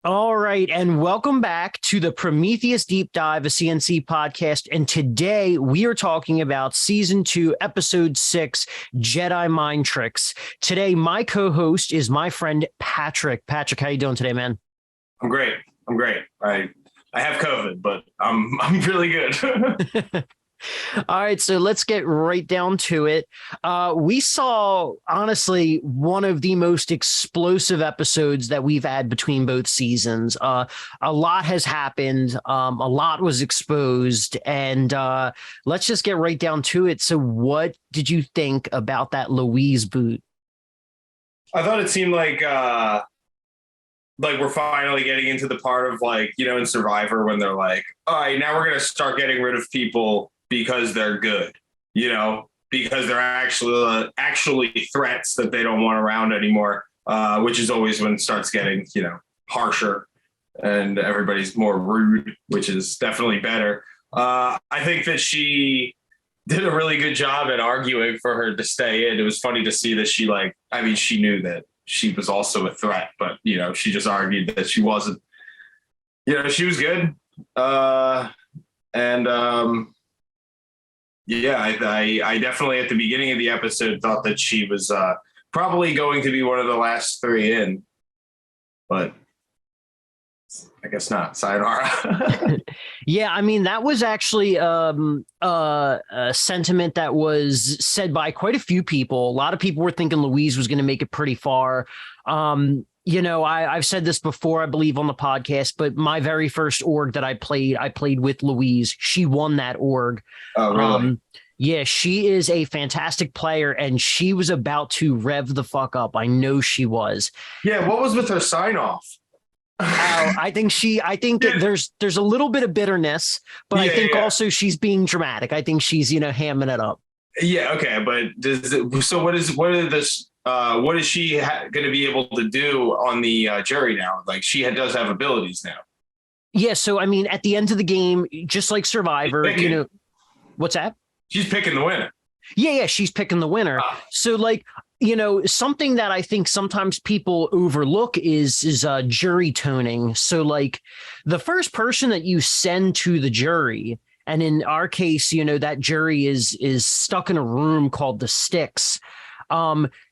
All right, and welcome back to the Prometheus Deep Dive, a CNC podcast. And today we are talking about season 2, episode 6, Jedi Mind Tricks. Today, my co-host is my friend Patrick. Patrick, how you doing today, man? I'm great. I have COVID, but I'm really good. All right, so let's get right down to it. We saw, honestly, one of the most explosive episodes that we've had between both seasons. A lot has happened. A lot was exposed, and let's just get right down to it. So what did you think about that Louise boot? I thought it seemed like we're finally getting into the part of in Survivor when they're like, all right, now we're gonna start getting rid of people because they're good, because they're actually threats that they don't want around anymore, which is always when it starts getting, harsher and everybody's more rude, which is definitely better. I think that she did a really good job at arguing for her to stay in. It was funny to see that she knew that she was also a threat, but, she just argued that she wasn't, she was good. Yeah, I definitely at the beginning of the episode thought that she was probably going to be one of the last three in, but I guess not. Sayonara. Yeah, I mean, that was actually a sentiment that was said by quite a few people. A lot of people were thinking Louise was going to make it pretty far. I've said this before, I believe, on the podcast, but my very first org that I played with Louise. She won that org. Oh, really? Yeah, she is a fantastic player, and she was about to rev the fuck up. I know she was. Yeah, what was with her sign off? I think there's a little bit of bitterness, but I think also she's being dramatic. I think she's, hamming it up. Yeah. Okay. But what is she going to be able to do on the jury now? Like does have abilities now. Yeah. So, I mean, at the end of the game, just like Survivor, what's that? She's picking the winner. Yeah. She's picking the winner. So something that I think sometimes people overlook is jury toning. So like the first person that you send to the jury, and in our case, that jury is stuck in a room called the Sticks.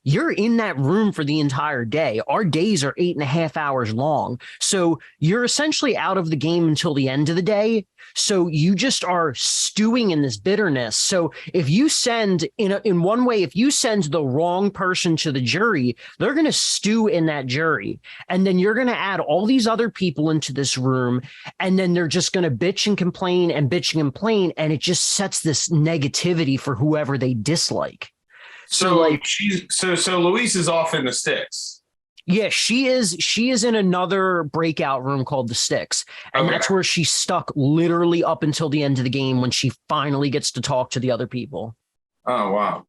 You're in that room for the entire day. Our days are 8.5 hours long. So you're essentially out of the game until the end of the day. So you just are stewing in this bitterness. So if you send in one way, if you send the wrong person to the jury, they're going to stew in that jury. And then you're going to add all these other people into this room. And then they're just going to bitch and complain and bitch and complain. And it just sets this negativity for whoever they dislike. So Louise is off in the Sticks. Yeah, she is in another breakout room called the Sticks. And That's where she's stuck literally up until the end of the game when she finally gets to talk to the other people. Oh, wow.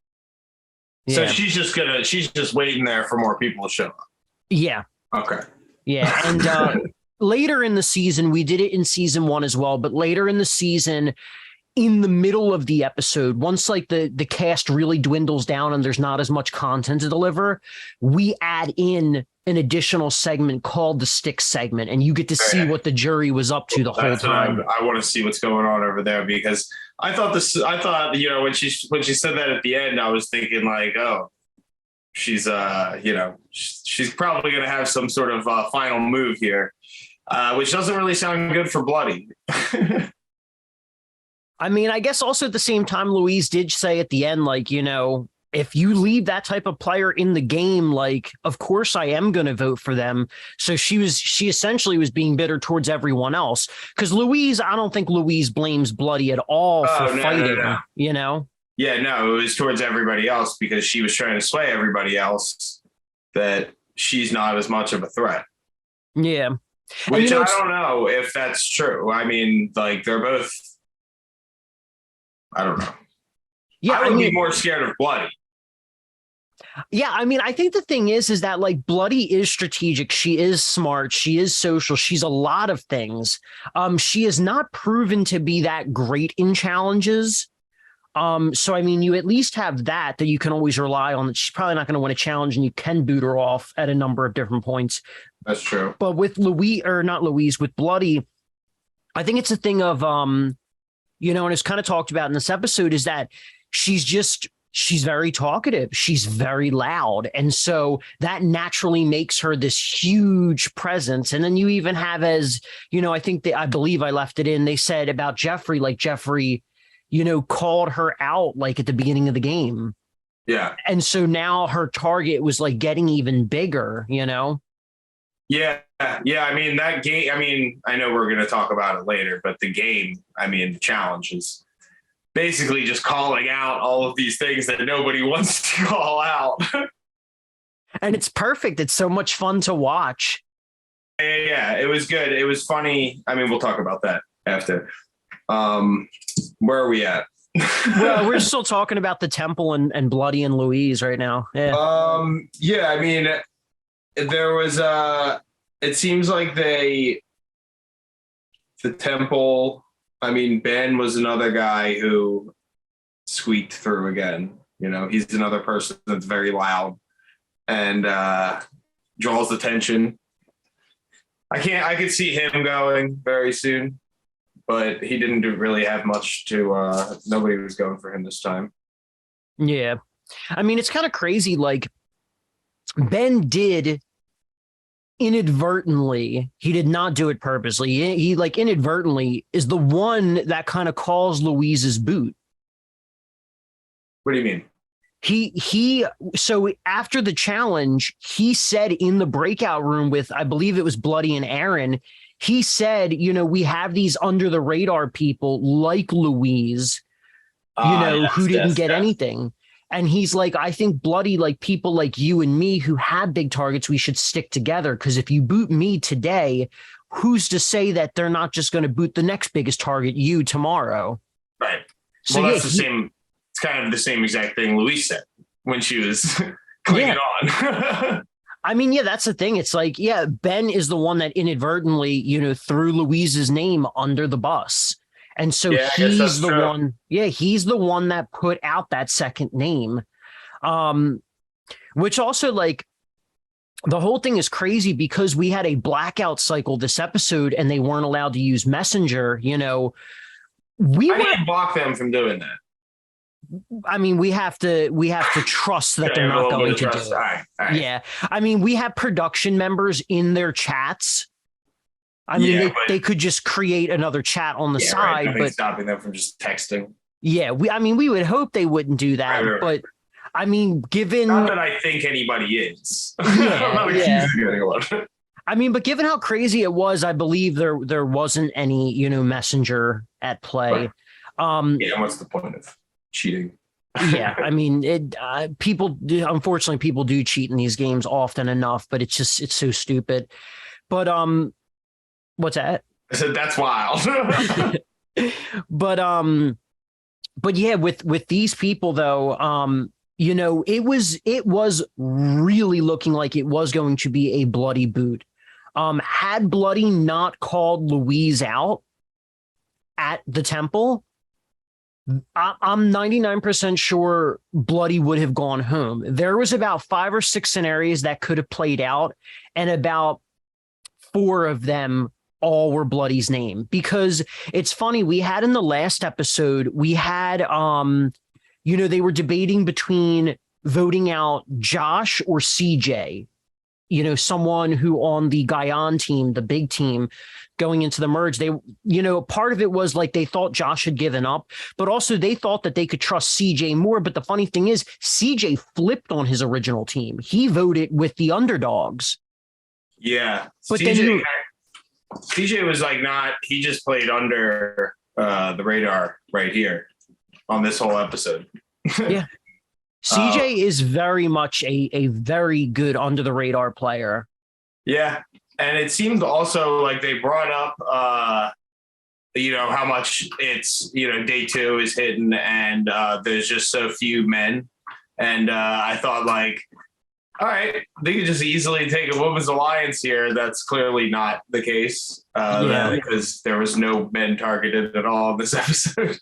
Yeah. So she's just waiting there for more people to show up. Yeah. Okay. Yeah. And later in the season, we did it in season 1 as well, but later in the season, in the middle of the episode, once like the cast really dwindles down and there's not as much content to deliver, we add in an additional segment called the Stick segment, and you get to see what the jury was up to the whole time. I want to see what's going on over there, because I thought when she said that at the end, I was thinking like, oh, she's she's probably going to have some sort of final move here, which doesn't really sound good for Bloody. I mean, I guess also at the same time, Louise did say at the end, like, if you leave that type of player in the game, like, of course I am going to vote for them. So she essentially was being bitter towards everyone else, because I don't think Louise blames Bloody at all for fighting, no. Yeah, no, it was towards everybody else, because she was trying to sway everybody else that she's not as much of a threat. Yeah. Which I don't know if that's true. I mean, like, they're both, I don't know. Yeah, I would be more scared of Bloody. Yeah, I mean, I think the thing is that like Bloody is strategic. She is smart. She is social. She's a lot of things. She is not proven to be that great in challenges. So I mean, you at least have that you can always rely on. That she's probably not going to win a challenge, and you can boot her off at a number of different points. That's true. But with Louise, or not Louise, with Bloody, I think it's a thing of and it's kind of talked about in this episode, is that she's very talkative. She's very loud. And so that naturally makes her this huge presence. And then you even have, as, I believe I left it in, they said about Jeffrey, like Jeffrey, called her out like at the beginning of the game. Yeah. And so now her target was like getting even bigger, Yeah. Yeah. I mean, that game, I know we're going to talk about it later, but the game, the challenge is basically just calling out all of these things that nobody wants to call out. And it's perfect. It's so much fun to watch. Yeah. It was good. It was funny. We'll talk about that after. Where are we at? Well, we're still talking about the temple and Bloody and Louise right now. Yeah. There was it seems like the temple, Ben was another guy who squeaked through again. He's another person that's very loud and draws attention. I could see him going very soon, but he didn't really have much to nobody was going for him this time. Yeah. It's kind of crazy. Like, Ben did inadvertently, he did not do it purposely. He like inadvertently is the one that kind of calls Louise's boot. What do you mean? So after the challenge, he said in the breakout room with, I believe it was Bloody and Aaron, he said, we have these under the radar people like Louise, who didn't get anything. And he's like, I think Bloody, like people like you and me who have big targets, we should stick together. Because if you boot me today, who's to say that they're not just going to boot the next biggest target, you, tomorrow? Right. So well, that's the same. It's kind of the same exact thing Louise said when she was clinging on. That's the thing. It's like, Ben is the one that inadvertently, threw Louise's name under the bus. And so he's the one. Yeah, he's the one that put out that second name, which also, like, the whole thing is crazy because we had a blackout cycle this episode and they weren't allowed to use Messenger. I didn't block them from doing that. We have to trust that they're not going to do it. All right. Yeah. We have production members in their chats. They could just create another chat on the side, right. but stopping them from just texting. Yeah, we would hope they wouldn't do that, right. But given not that I think anybody is. Yeah. But given how crazy it was, I believe there wasn't any messenger at play. Right. What's the point of cheating? Unfortunately, people do cheat in these games often enough, but it's so stupid. But what's that? I said that's wild. But yeah, with these people though, it was really looking like it was going to be a Bloody boot. Had Bloody not called Louise out at the temple, I'm 99% sure Bloody would have gone home. There was about 5 or 6 scenarios that could have played out, and about 4 of them all were Bloody's name. Because it's funny, we had in the last episode, we had they were debating between voting out Josh or CJ, someone who on the Guyan team, the big team going into the merge, they, part of it was like they thought Josh had given up, but also they thought that they could trust CJ more. But the funny thing is, CJ flipped on his original team. He voted with the underdogs. Yeah. But CJ was like he just played under the radar right here on this whole episode. Yeah. CJ is very much a very good under the radar player. Yeah. And it seemed also like they brought up, how much it's, day 2 is hidden and there's just so few men. And I thought like, all right, they could just easily take a women's alliance here. That's clearly not the case because there was no men targeted at all in this episode.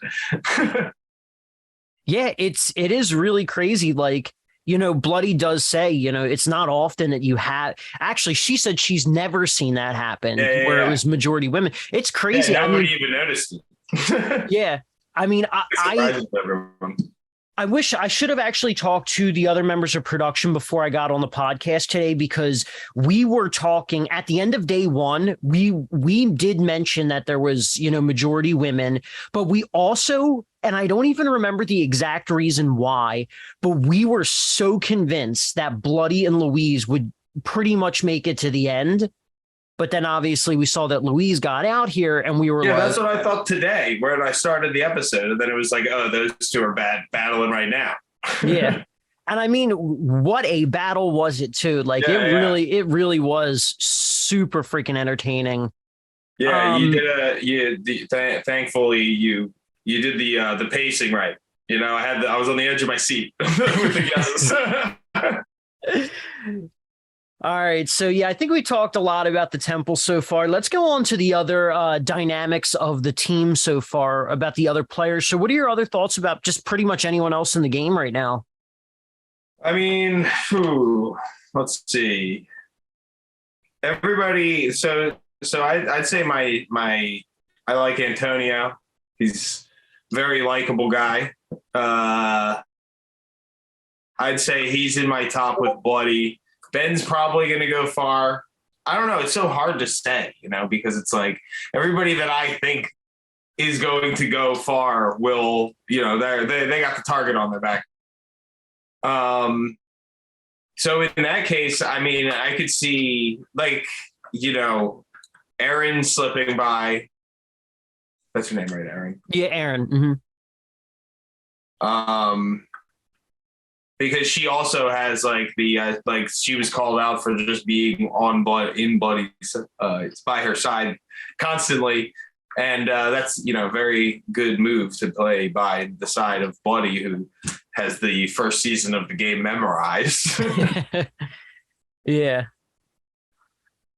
Yeah, it is really crazy. Like, Bloody does say, it's not often that you have actually, she said she's never seen that happen where it was majority women. It's crazy. Yeah, nobody even noticed it. Yeah. I mean, Everyone. I wish I should have actually talked to the other members of production before I got on the podcast today, because we were talking at the end of day one. We did mention that there was, majority women, but we also, and I don't even remember the exact reason why, but we were so convinced that Bloody and Louise would pretty much make it to the end. But then obviously we saw that Louise got out here, and we were like, that's what I thought today, where I started the episode. And then it was like, oh, those two are battling right now. Yeah. And I mean, what a battle was it too? Like it really was super freaking entertaining. Yeah, thankfully you did the pacing right. I was on the edge of my seat with the guesses. All right. So, yeah, I think we talked a lot about the temple so far. Let's go on to the other dynamics of the team so far, about the other players. So what are your other thoughts about just pretty much anyone else in the game right now? I mean, let's see. Everybody. So I'd say I like Antonio. He's a very likable guy. I'd say he's in my top with Bloody. Ben's probably going to go far. I don't know. It's so hard to say, because it's like everybody that I think is going to go far will, they got the target on their back. So in that case, I mean, I could see Aaron slipping by. That's your name, right, Aaron? Yeah, Aaron. Mm-hmm. Because she also has she was called out for just being in Bloody. It's by her side constantly. And that's, very good move to play by the side of Bloody, who has the first season of the game memorized. Yeah.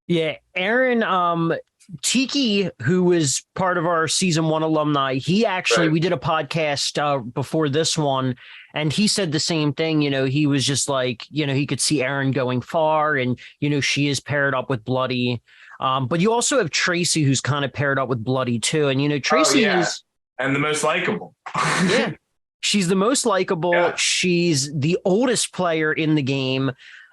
Yeah. Aaron, Tiki, who was part of our season 1 alumni, he actually, we did a podcast before this one, and he said the same thing. He was just like, he could see Aaron going far, and, she is paired up with Bloody. But you also have Tracy, who's kind of paired up with Bloody too. And, Tracy is. And the most likable. Yeah. She's the most likable. Yeah. She's the oldest player in the game.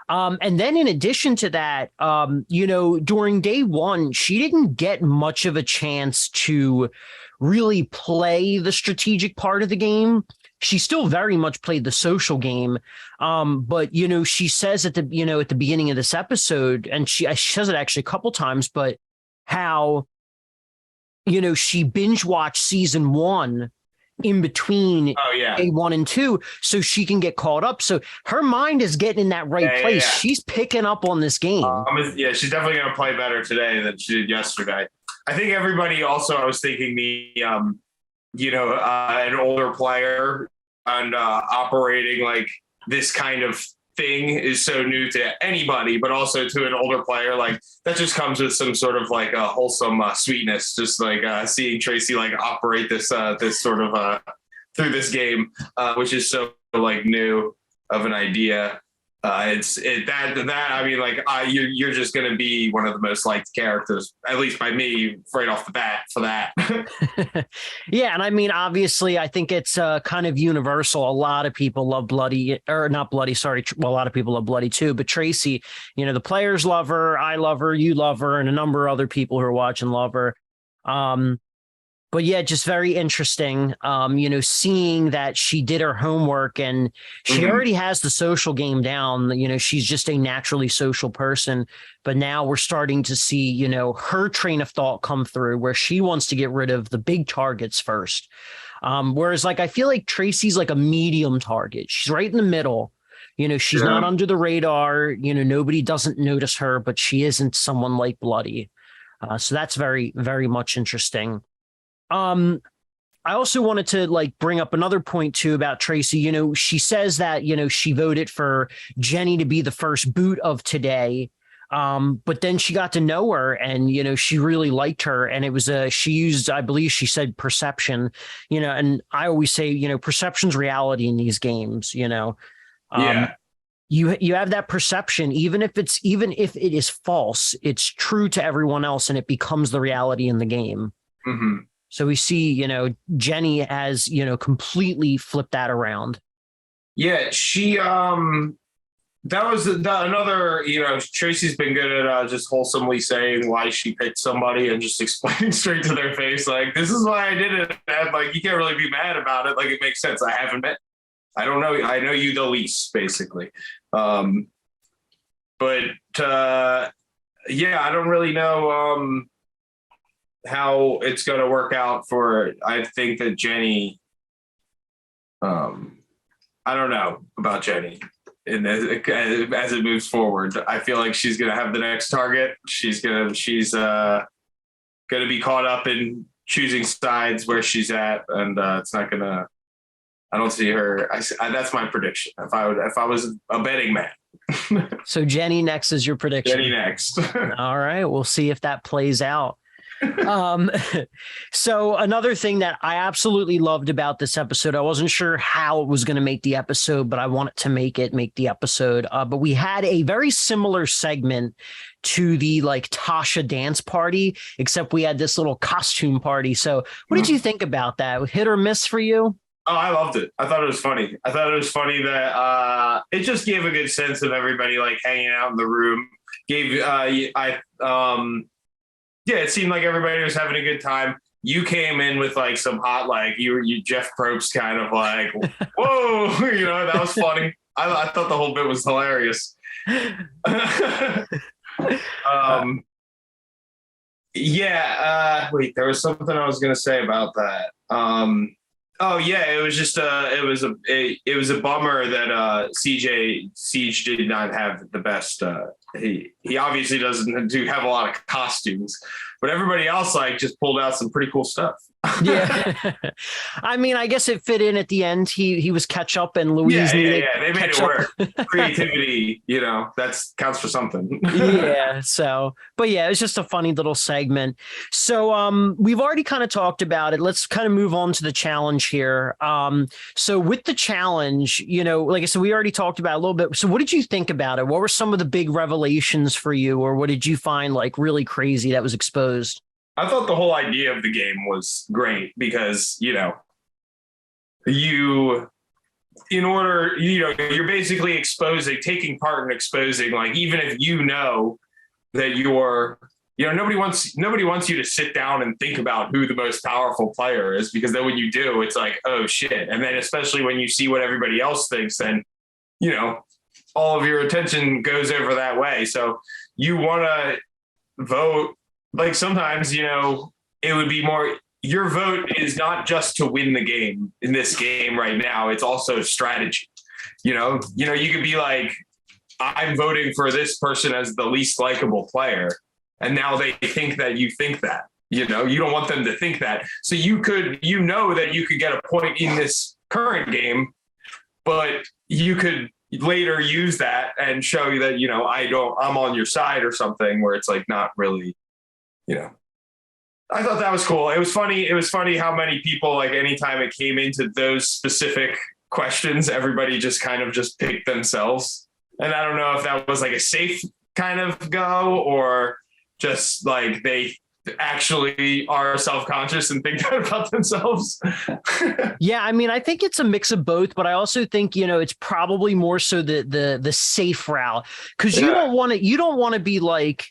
And then in addition to that, during day one, she didn't get much of a chance to really play the strategic part of the game. She still very much played the social game. But, she says at the beginning of this episode, and she says it actually a couple times, but how, she binge watched season 1 in between day 1 and 2, so she can get caught up. So her mind is getting in that right place. Yeah. She's picking up on this game. She's definitely going to play better today than she did yesterday. I think everybody also, I was thinking an older player and operating like this kind of thing is so new to anybody, but also to an older player, like that just comes with some sort of like a wholesome sweetness, just like seeing Tracy like operate this sort of through this game, which is so like new of an idea. You're just going to be one of the most liked characters, at least by me, right off the bat for that. Yeah. And I mean, obviously, I think it's kind of universal. A lot of people love Bloody, or not Bloody, sorry. Well, a lot of people love Bloody too, but Tracy, the players love her. I love her. You love her. And a number of other people who are watching love her. But yeah, just very interesting, seeing that she did her homework and she already has the social game down. She's just a naturally social person. But now we're starting to see, her train of thought come through where she wants to get rid of the big targets first. Whereas I feel like Tracy's like a medium target. She's right in the middle. She's not under the radar. Nobody doesn't notice her, but she isn't someone like Bloody. So that's very, very much interesting. I also wanted to bring up another point too about Tracy. She says that, she voted for Jenny to be the first boot of today. But then she got to know her, and she really liked her, and it was she used, I believe she said, perception, and I always say, perception's reality in these games. Yeah. You have that perception, even if it is false, it's true to everyone else, and it becomes the reality in the game. Mm-hmm. So we see, Jenny has, completely flipped that around. Yeah, she that was another, Tracy's been good at just wholesomely saying why she picked somebody and just explaining straight to their face, like, this is why I did it. And like, you can't really be mad about it. Like, it makes sense. I don't know. I know you the least, basically. But yeah, I don't really know how it's going to work out for, I think that Jenny, I don't know about Jenny. And as it moves forward, I feel like she's going to have the next target. She's going to be caught up in choosing sides where she's at. And it's not going to, I don't see her. That's my prediction. If I was a betting man. So Jenny next is your prediction. Jenny next. All right. We'll see if that plays out. So another thing that I absolutely loved about this episode, I wasn't sure how it was going to make the episode, but I wanted to make the episode. But we had a very similar segment to the like Tasha dance party, except we had this little costume party. So what did you think about that? Hit or miss for you? Oh, I loved it. I thought it was funny. I thought it was funny that it just gave a good sense of everybody like hanging out in the room. It seemed like everybody was having a good time. You came in with like some hot, like you Jeff Probst kind of like, whoa, that was funny. I thought the whole bit was hilarious. Wait, there was something I was going to say about that. It was just it was a bummer that Siege did not have the best. He obviously doesn't have a lot of costumes, but everybody else like just pulled out some pretty cool stuff. Yeah, I mean, I guess it fit in at the end. He was ketchup, and Louise. They made it work. Creativity, that counts for something. Yeah. So, but yeah, it was just a funny little segment. So, we've already kind of talked about it. Let's kind of move on to the challenge here. So with the challenge, like I said, we already talked about it a little bit. So, what did you think about it? What were some of the big revelations for you, or what did you find like really crazy that was exposed? I thought the whole idea of the game was great because, you're basically taking part in exposing, like, even if that nobody wants you to sit down and think about who the most powerful player is, because then when you do, it's like, oh shit. And then especially when you see what everybody else thinks, then, all of your attention goes over that way. So you want to vote. Like sometimes, it would be more, your vote is not just to win the game in this game right now. It's also strategy. You could be like, I'm voting for this person as the least likable player. And now they think that you think that, you don't want them to think that. So you could, that you could get a point in this current game, but you could later use that and show you that, I'm on your side or something, where it's like not really. I thought that was cool. It was funny. It was funny how many people, like, anytime it came into those specific questions, everybody just kind of just picked themselves. And I don't know if that was like a safe kind of go, or just like they actually are self-conscious and think that about themselves. Yeah, I mean, I think it's a mix of both, but I also think, it's probably more so the safe route, because you don't want to be like,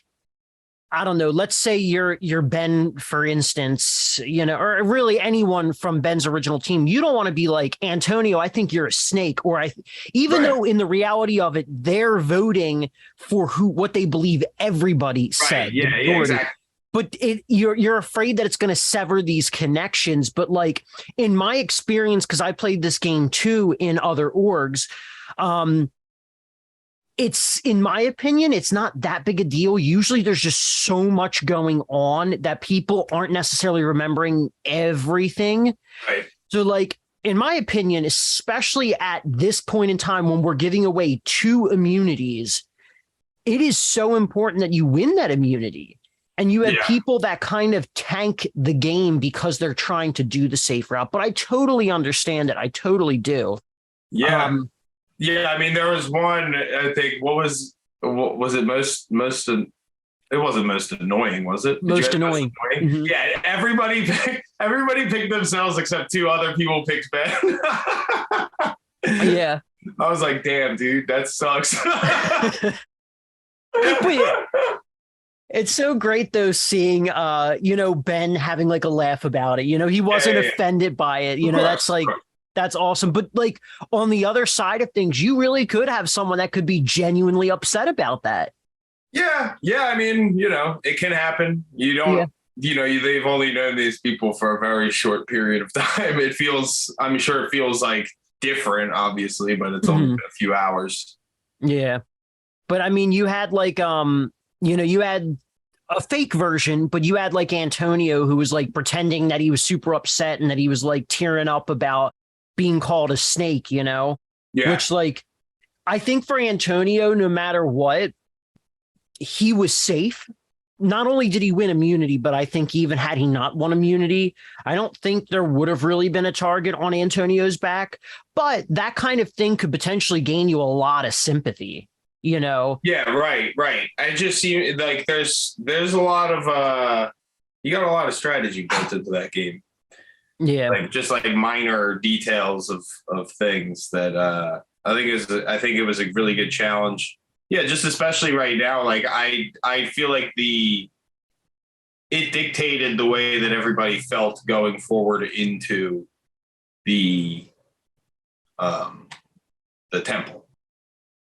I don't know, let's say you're Ben, for instance, or really anyone from Ben's original team. You don't want to be like, Antonio, I think you're a snake, or even though in the reality of it, they're voting for what they believe everybody said. Yeah, exactly. But you're afraid that it's going to sever these connections. But like in my experience, because I played this game too in other orgs, it's, in my opinion, it's not that big a deal. Usually there's just so much going on that people aren't necessarily remembering everything. Right. So like, in my opinion, especially at this point in time when we're giving away 2 immunities, it is so important that you win that immunity. And you had people that kind of tank the game because they're trying to do the safe route. But I totally understand it. I totally do. Yeah. I mean, there was one, I think, what was it it wasn't most annoying, was it? Most annoying. Mm-hmm. Yeah. Everybody picked themselves except two other people picked Ben. Yeah. I was like, damn, dude, that sucks. But yeah, it's so great though seeing Ben having like a laugh about it. He wasn't offended by it. That's awesome. But like on the other side of things, you really could have someone that could be genuinely upset about that. Yeah. I mean, it can happen. You don't, they've only known these people for a very short period of time. I'm sure it feels like different, obviously, but it's only been a few hours. Yeah. But I mean, you had like, you had a fake version, but you had like Antonio who was like pretending that he was super upset and that he was like tearing up about being called a snake, Yeah. Which like, I think for Antonio, no matter what, he was safe. Not only did he win immunity, but I think even had he not won immunity, I don't think there would have really been a target on Antonio's back. But that kind of thing could potentially gain you a lot of sympathy. Yeah, right. I just see like there's a lot of you got a lot of strategy built into that game. Yeah, like just like minor details of things that I think it was a really good challenge. Yeah, just especially right now, like I feel like it dictated the way that everybody felt going forward into the temple.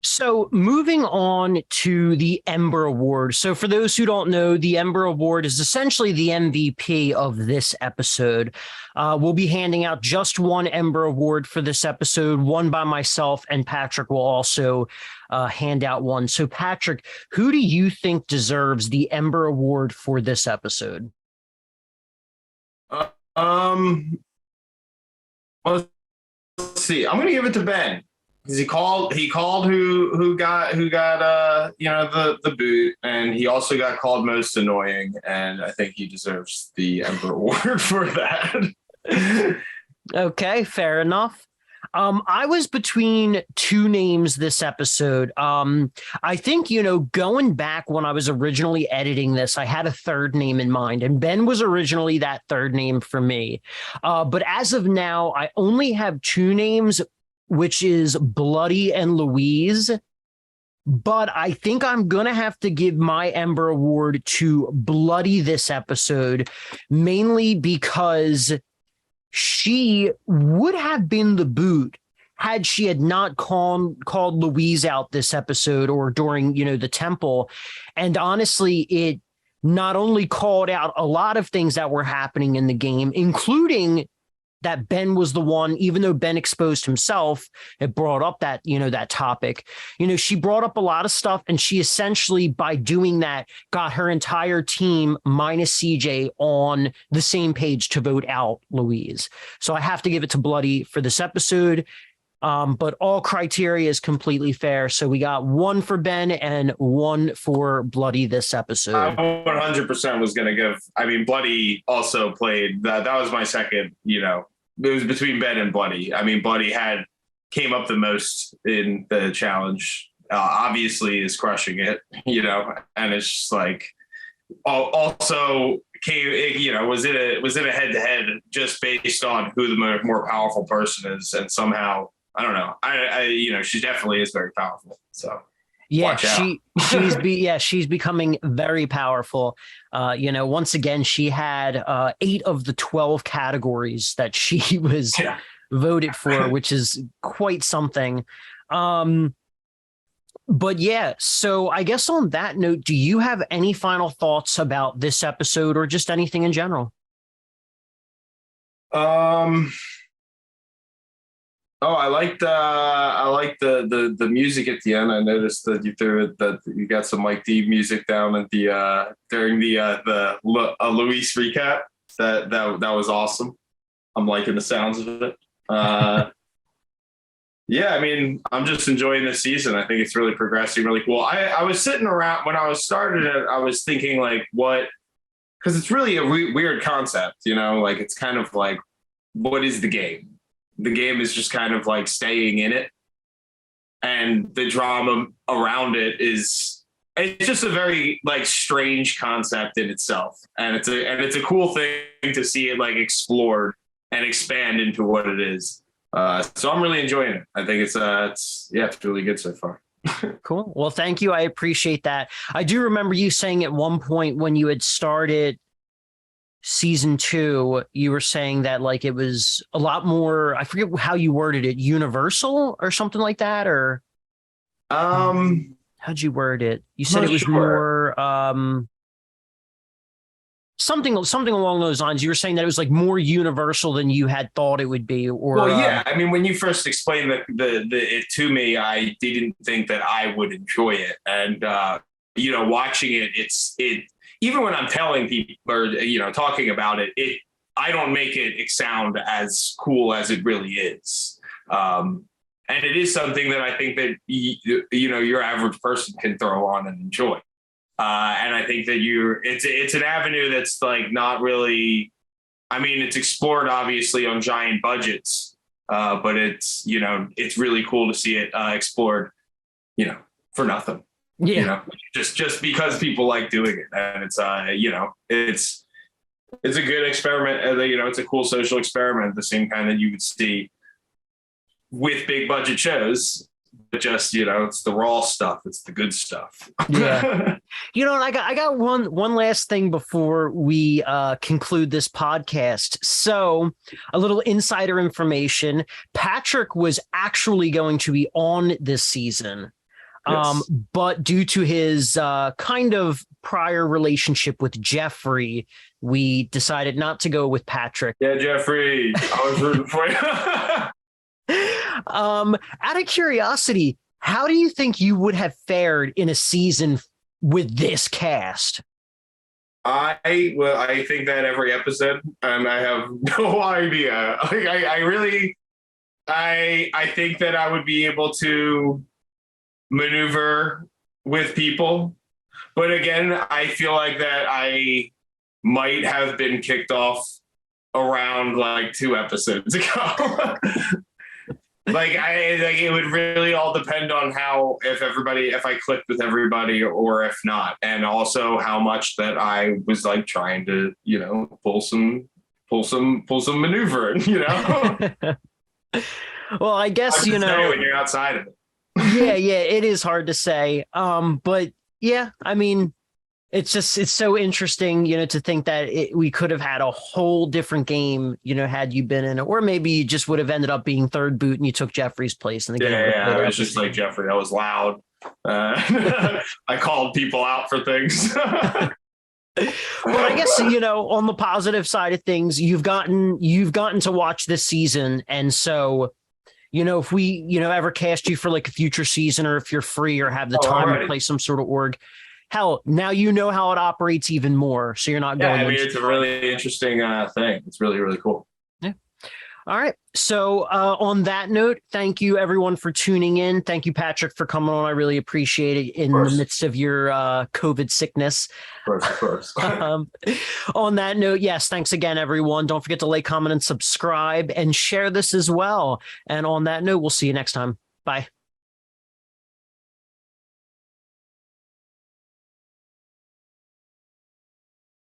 So moving on to the Ember Award. So for those who don't know, the Ember Award is essentially the MVP of this episode. We'll be handing out just one Ember Award for this episode, one by myself, and Patrick will also hand out one. So Patrick, who do you think deserves the Ember Award for this episode? Let's see. I'm going to give it to Ben. He called who got the boot, and he also got called most annoying, and I think he deserves the Ember Award for that. Okay, fair enough. I was between two names this episode. I think, going back when I was originally editing this, I had a third name in mind, and Ben was originally that third name for me. But as of now, I only have two names, which is Bloody and Louise. But I think I'm going to have to give my Ember Award to Bloody this episode, mainly because she would have been the boot had she had not called Louise out this episode or during, the temple. And honestly, it not only called out a lot of things that were happening in the game, including that Ben was the one, even though Ben exposed himself, it brought up that, that topic. She brought up a lot of stuff, and she essentially, by doing that, got her entire team minus CJ on the same page to vote out Louise. So I have to give it to Bloody for this episode. But all criteria is completely fair. So we got one for Ben and one for Bloody this episode. I 100% was going to give. I mean, Bloody also played. That was my second. It was between Ben and Bloody. I mean, Bloody came up the most in the challenge. Obviously, is crushing it. And it's just like also came. Was it a head to head just based on who the more powerful person is, and somehow. I don't know. I she definitely is very powerful. So yeah, she's becoming very powerful. Once again, she had 8 of the 12 categories that she was voted for, which is quite something. But yeah, so I guess on that note, do you have any final thoughts about this episode or just anything in general? Oh, I liked the music at the end. I noticed that you got some Mike D music down at the during the Luis recap. That was awesome. I'm liking the sounds of it. Yeah, I mean, I'm just enjoying this season. I think it's really progressing really cool. I was sitting around when I was started it, I was thinking like what, because it's really a weird concept, you know, like it's kind of like, what is the game? The game is just kind of like staying in it. And the drama around it it's just a very like strange concept in itself. And it's a cool thing to see it like explored and expand into what it is. So I'm really enjoying it. I think it's really good so far. Cool. Well, thank you. I appreciate that. I do remember you saying at one point when you had started season 2, you were saying that like it was a lot more, I forget how you worded it, universal or something like that, or how'd you word it? You said it was more something along those lines. You were saying that it was like more universal than you had thought it would be. Or well, yeah. I mean, when you first explained the it to me, I didn't think that I would enjoy it, and you know, watching it, it even when I'm telling people or you know talking about it, I don't make it sound as cool as it really is. And it is something that I think that you know your average person can throw on and enjoy. And I think that it's an avenue that's like not really, I mean, it's explored obviously on giant budgets, but it's, you know, it's really cool to see it explored, you know, for nothing. Yeah. You know, just because people like doing it. And it's, you know, it's a good experiment. You know, it's a cool social experiment, the same kind that you would see with big budget shows. But just, you know, it's the raw stuff. It's the good stuff. Yeah. You know, I got one last thing before we conclude this podcast. So a little insider information. Patrick was actually going to be on this season. Yes. But due to his kind of prior relationship with Jeffrey, we decided not to go with Patrick. Yeah, Jeffrey, I was rooting for you. Out of curiosity, how do you think you would have fared in a season with this cast? I think that every episode, and I have no idea. Like, I think that I would be able to maneuver with people, but again, I feel like that I might have been kicked off around like 2 episodes ago. Like it would really all depend on if I clicked with everybody or if not, and also how much that I was like trying to, you know, pull some maneuvering, you know. Well, I guess you know when you're outside of it. yeah, it is hard to say. But yeah, I mean, it's so interesting, you know, to think that we could have had a whole different game, you know, had you been in it, or maybe you just would have ended up being third boot and you took Jeffrey's place in the game. Yeah, I was just like Jeffrey. I was loud. I called people out for things. Well, I guess, you know, on the positive side of things, you've gotten to watch this season, and so, you know, if we, you know, ever cast you for like a future season, or if you're free or have the time to play some sort of org. Hell, now you know how it operates even more, so you're not going. I mean, it's a really interesting thing. It's really, really cool. Yeah. All right. So on that note, thank you everyone for tuning in. Thank you, Patrick, for coming on. I really appreciate it in the midst of your COVID sickness. Of course. On that note, yes, thanks again, everyone. Don't forget to like, comment, and subscribe, and share this as well. And on that note, we'll see you next time. Bye.